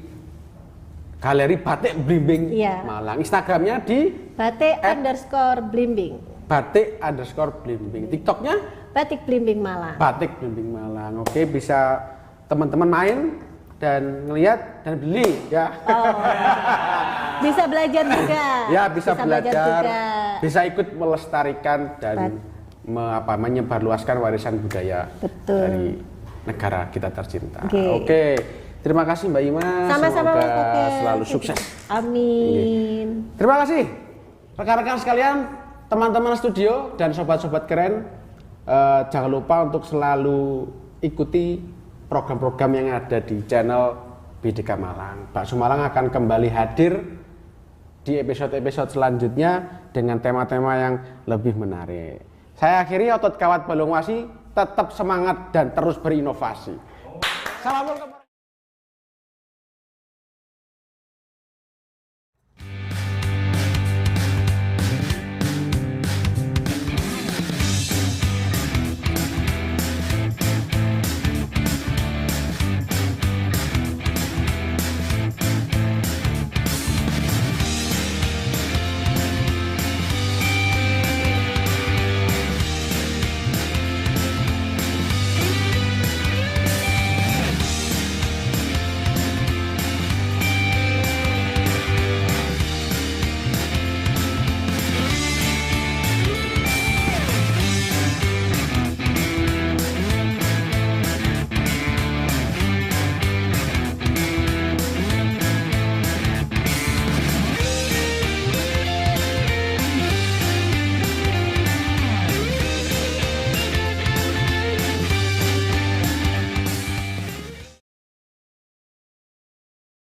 Batik Blimbing Malang. Instagramnya di batik_blimbing. Batik_blimbing. TikToknya Batik Blimbing Malang. Batik Blimbing Malang. Oke, bisa teman-teman main dan ngelihat dan beli ya. Bisa belajar juga. Ya, bisa belajar. Bisa ikut melestarikan dan menyebarluaskan warisan budaya dari negara kita tercinta. Oke. Terima kasih Mbak Ima. Sama-sama Mas Koke. Selalu sukses. Amin. Terima kasih rekan-rekan sekalian, teman-teman studio dan sobat-sobat keren. Jangan lupa untuk selalu ikuti program-program yang ada di channel BDK Malang. Bakso Malang akan kembali hadir di episode-episode selanjutnya dengan tema-tema yang lebih menarik. Saya akhiri, otot kawat balung wasi, tetap semangat dan terus berinovasi. Salam